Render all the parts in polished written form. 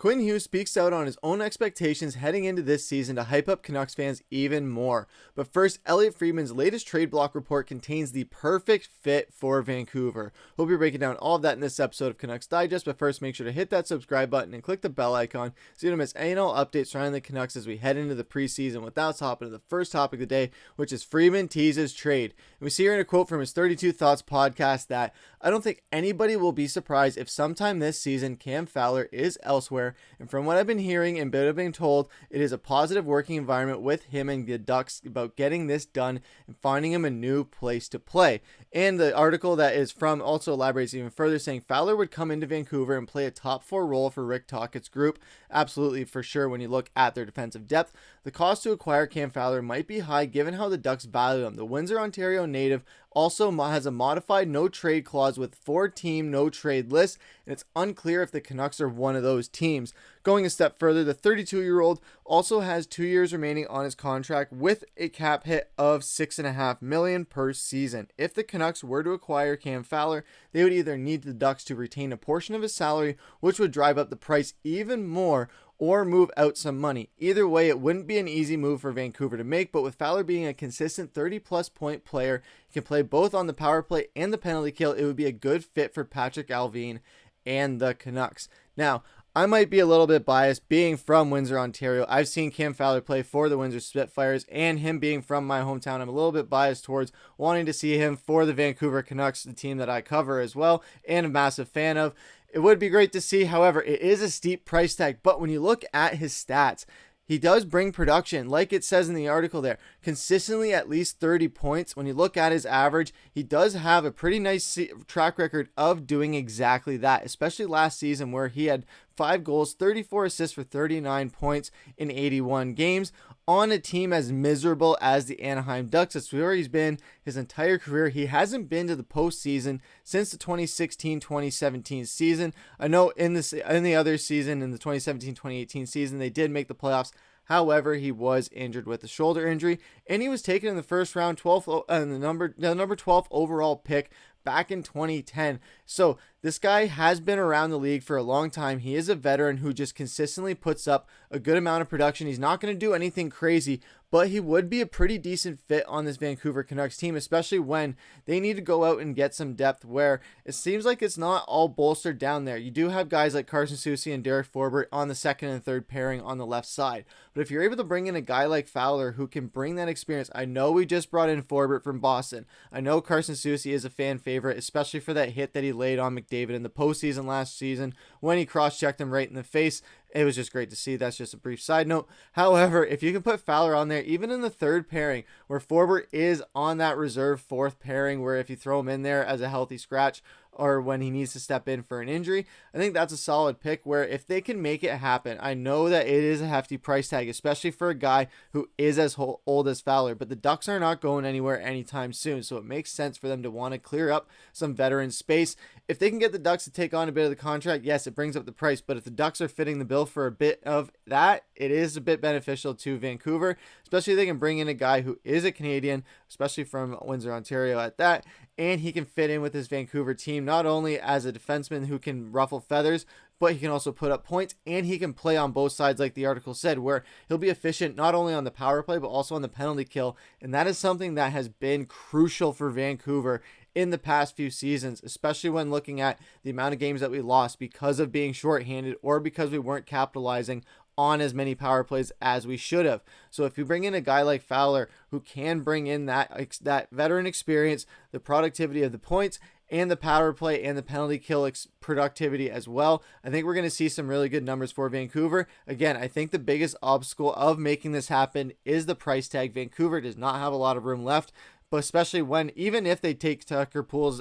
Quinn Hughes speaks out on his own expectations heading into this season to hype up Canucks fans even more. But first, Elliotte Friedman's latest trade block report contains the perfect fit for Vancouver. We'll be breaking down all of that in this episode of Canucks Digest, but first make sure to hit that subscribe button and click the bell icon so you don't miss any and all updates surrounding the Canucks as we head into the preseason. With that, let's hop into the first topic of the day, which is Friedman teases trade. And we see here in a quote from his 32 Thoughts podcast that, "I don't think anybody will be surprised if sometime this season Cam Fowler is elsewhere. And from what I've been hearing and been being told, it is a positive working environment with him and the Ducks about getting this done and finding him a new place to play." And the article that is from also elaborates even further, saying Fowler would come into Vancouver and play a top 4 role for Rick Tocchet's group. Absolutely, for sure, when you look at their defensive depth. The cost to acquire Cam Fowler might be high given how the Ducks value him. The Windsor, Ontario native also has a modified no trade clause with 4-team no trade list, and it's unclear if the Canucks are one of those teams. Going a step further, the 32-year-old also has 2 years remaining on his contract with a cap hit of $6.5 million per season. If the Canucks were to acquire Cam Fowler, they would either need the Ducks to retain a portion of his salary, which would drive up the price even more, or move out some money. Either way, it wouldn't be an easy move for Vancouver to make, but with Fowler being a consistent 30-plus point player, he can play both on the power play and the penalty kill. It would be a good fit for Patrik Allvin and the Canucks. Now, I might be a little bit biased being from Windsor, Ontario. I've seen Cam Fowler play for the Windsor Spitfires, and him being from my hometown, I'm a little bit biased towards wanting to see him for the Vancouver Canucks, the team that I cover as well, and a massive fan of. It would be great to see. However, it is a steep price tag, but when you look at his stats, he does bring production, like it says in the article there, consistently at least 30 points. When you look at his average, he does have a pretty nice track record of doing exactly that, especially last season where he had 5 goals, 34 assists for 39 points in 81 games on a team as miserable as the Anaheim Ducks. That's where he's been his entire career. He hasn't been to the postseason since the 2016-2017 season. I know in the other season, in the 2017-2018 season, they did make the playoffs. However, he was injured with a shoulder injury, and he was taken in the first round, the number 12 overall pick back in 2010. So this guy has been around the league for a long time. He is a veteran who just consistently puts up a good amount of production. He's not going to do anything crazy, but he would be a pretty decent fit on this Vancouver Canucks team, especially when they need to go out and get some depth where it seems like it's not all bolstered down there. You do have guys like Carson Soucy and Derek Forbort on the second and third pairing on the left side. But if you're able to bring in a guy like Fowler who can bring that experience, I know we just brought in Forbort from Boston. I know Carson Soucy is a fan favorite, especially for that hit that he laid on McDavid in the postseason last season when he cross-checked him right in the face. It was just great to see. That's just a brief side note. However, if you can put Fowler on there, even in the third pairing, where Forbort is on that reserve fourth pairing, where if you throw him in there as a healthy scratch or when he needs to step in for an injury, I think that's a solid pick where if they can make it happen, I know that it is a hefty price tag, especially for a guy who is as old as Fowler, but the Ducks are not going anywhere anytime soon, so it makes sense for them to want to clear up some veteran space. If they can get the Ducks to take on a bit of the contract, yes, it brings up the price, but if the Ducks are fitting the bill for a bit of that, it is a bit beneficial to Vancouver, especially if they can bring in a guy who is a Canadian, especially from Windsor, Ontario at that, and he can fit in with this Vancouver team, not only as a defenseman who can ruffle feathers, but he can also put up points, and he can play on both sides like the article said, where he'll be efficient not only on the power play, but also on the penalty kill, and that is something that has been crucial for Vancouver in the past few seasons, especially when looking at the amount of games that we lost because of being shorthanded or because we weren't capitalizing on as many power plays as we should have. So if you bring in a guy like Fowler who can bring in that veteran experience, the productivity of the points, and the power play and the penalty kill productivity as well, I think we're going to see some really good numbers for Vancouver. Again, I think the biggest obstacle of making this happen is the price tag. Vancouver does not have a lot of room left, but especially when, even if they take Tucker Poole's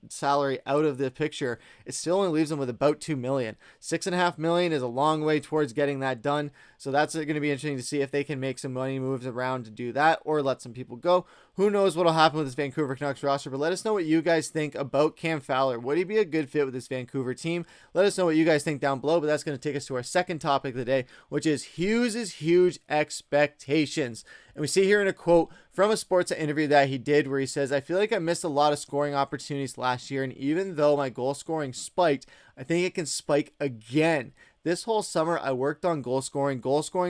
salary out of the picture, it still only leaves them with about $2 million. $6.5 million is a long way towards getting that done, so that's going to be interesting to see if they can make some money moves around to do that or let some people go. Who knows what will happen with this Vancouver Canucks roster, but let us know what you guys think about Cam Fowler. Would he be a good fit with this Vancouver team? Let us know what you guys think down below, but that's going to take us to our second topic of the day, which is Hughes' huge expectations. And we see here in a quote from a sports interview that he did where he says, "I feel like I missed a lot of scoring opportunities last year, and even though my goal scoring spiked, I think it can spike again. This whole summer, I worked on goal scoring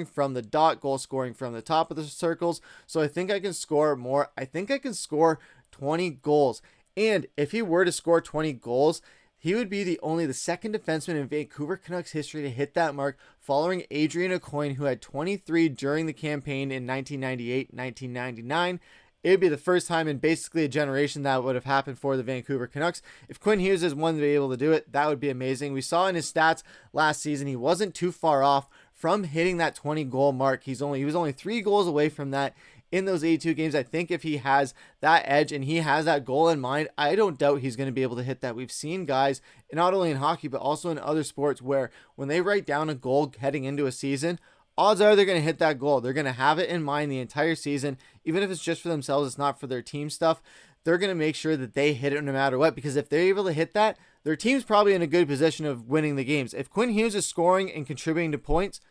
from the dot, goal scoring from the top of the circles. So I think I can score more. I think I can score 20 goals. And if he were to score 20 goals, he would be the second defenseman in Vancouver Canucks history to hit that mark, following Adrian Aucoin, who had 23 during the campaign in 1998-1999. It would be the first time in basically a generation that would have happened for the Vancouver Canucks. If Quinn Hughes is one to be able to do it, that would be amazing. We saw in his stats last season, he wasn't too far off from hitting that 20-goal mark. He was only 3 goals away from that in those 82 games. I think if he has that edge and he has that goal in mind, I don't doubt he's going to be able to hit that. We've seen guys, not only in hockey, but also in other sports, where when they write down a goal heading into a season, odds are they're going to hit that goal. They're going to have it in mind the entire season. Even if it's just for themselves, it's not for their team stuff. They're going to make sure that they hit it no matter what, because if they're able to hit that, their team's probably in a good position of winning the games. If Quinn Hughes is scoring and contributing to points,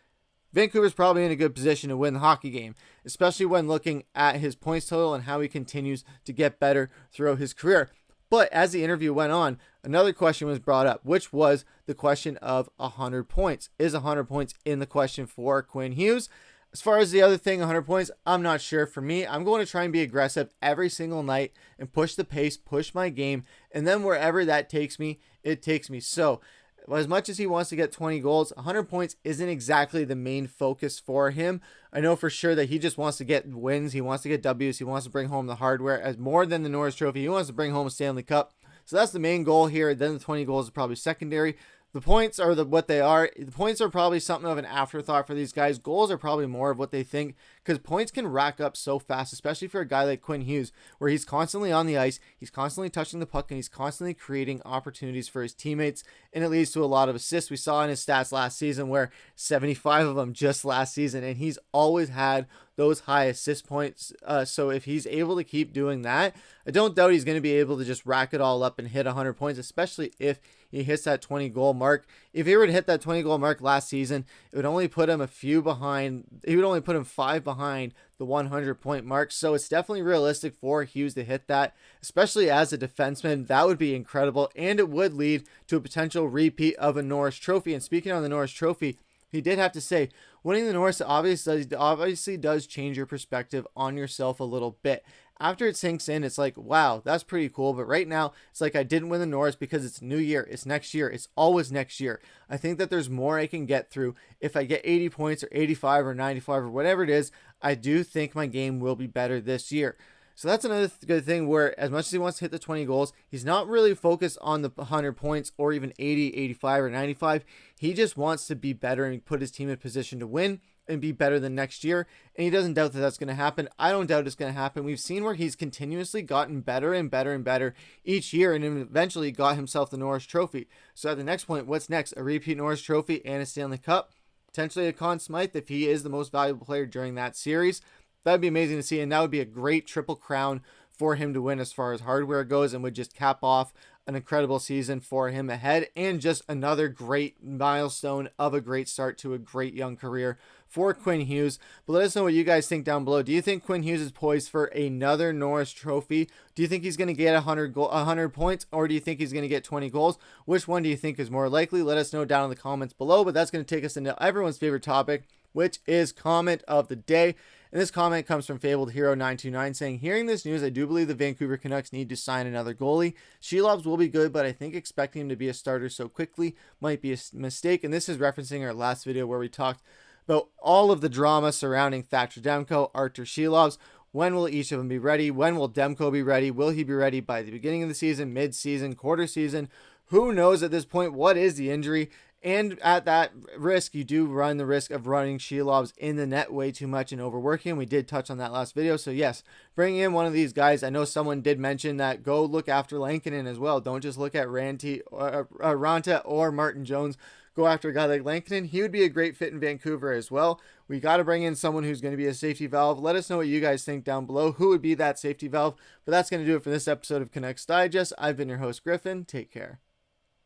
Vancouver's probably in a good position to win the hockey game, especially when looking at his points total and how he continues to get better throughout his career. But as the interview went on, another question was brought up, which was the question of 100 points. Is 100 points in the question for Quinn Hughes? As far as the other thing, 100 points, I'm not sure. For me, I'm going to try and be aggressive every single night and push the pace, push my game, and then wherever that takes me, it takes me. So as much as he wants to get 20 goals, 100 points isn't exactly the main focus for him. I know for sure that he just wants to get wins. He wants to get W's. He wants to bring home the hardware. As more than the Norris Trophy, he wants to bring home a Stanley Cup. So that's the main goal here. Then the 20 goals is probably secondary. The points are what they are. The points are probably something of an afterthought for these guys. Goals are probably more of what they think, because points can rack up so fast, especially for a guy like Quinn Hughes, where he's constantly on the ice, he's constantly touching the puck, and he's constantly creating opportunities for his teammates, and it leads to a lot of assists. We saw in his stats last season where 75 of them just last season, and he's always had those high assist points. So if he's able to keep doing that, I don't doubt he's going to be able to just rack it all up and hit 100 points, especially if he hits that 20 goal mark. If he were to hit that 20 goal mark last season, it would only put him a few behind. He would only put him 5 behind the 100 point mark. So it's definitely realistic for Hughes to hit that, especially as a defenseman. That would be incredible, and it would lead to a potential repeat of a Norris Trophy. And speaking on the Norris Trophy, he did have to say, winning the Norris obviously does change your perspective on yourself a little bit. After it sinks in, it's like, wow, that's pretty cool. But right now, it's like I didn't win the Norris because it's new year. It's next year. It's always next year. I think that there's more I can get through. If I get 80 points or 85 or 95 or whatever it is, I do think my game will be better this year. So that's another good thing, where as much as he wants to hit the 20 goals, he's not really focused on the 100 points or even 80, 85, or 95. He just wants to be better and put his team in position to win and be better than next year. And he doesn't doubt that that's going to happen. I don't doubt it's going to happen. We've seen where he's continuously gotten better and better and better each year, and eventually got himself the Norris Trophy. So at the next point, what's next? A repeat Norris Trophy and a Stanley Cup? Potentially a Conn Smythe if he is the most valuable player during that series. That'd be amazing to see, and that would be a great triple crown for him to win as far as hardware goes, and would just cap off an incredible season for him ahead, and just another great milestone of a great start to a great young career for Quinn Hughes. But let us know what you guys think down below. Do you think Quinn Hughes is poised for another Norris Trophy? Do you think he's going to get 100 points, or do you think he's going to get 20 goals? Which one do you think is more likely? Let us know down in the comments below. But that's going to take us into everyone's favorite topic, which is comment of the day. And this comment comes from Fabled Hero 929 saying, hearing this news, I do believe the Vancouver Canucks need to sign another goalie. Shelovs will be good, but I think expecting him to be a starter so quickly might be a mistake. And this is referencing our last video where we talked about all of the drama surrounding Thatcher Demko, Artur Shelovs. When will each of them be ready? When will Demko be ready? Will he be ready by the beginning of the season, mid-season, quarter season? Who knows at this point? What is the injury? And at that risk, you do run the risk of running Shelovs in the net way too much and overworking. We did touch on that last video. So yes, bring in one of these guys. I know someone did mention that go look after Lankinen as well. Don't just look at Ranta or Martin Jones. Go after a guy like Lankinen. He would be a great fit in Vancouver as well. We got to bring in someone who's going to be a safety valve. Let us know what you guys think down below. Who would be that safety valve? But that's going to do it for this episode of Canucks Digest. I've been your host, Griffin. Take care.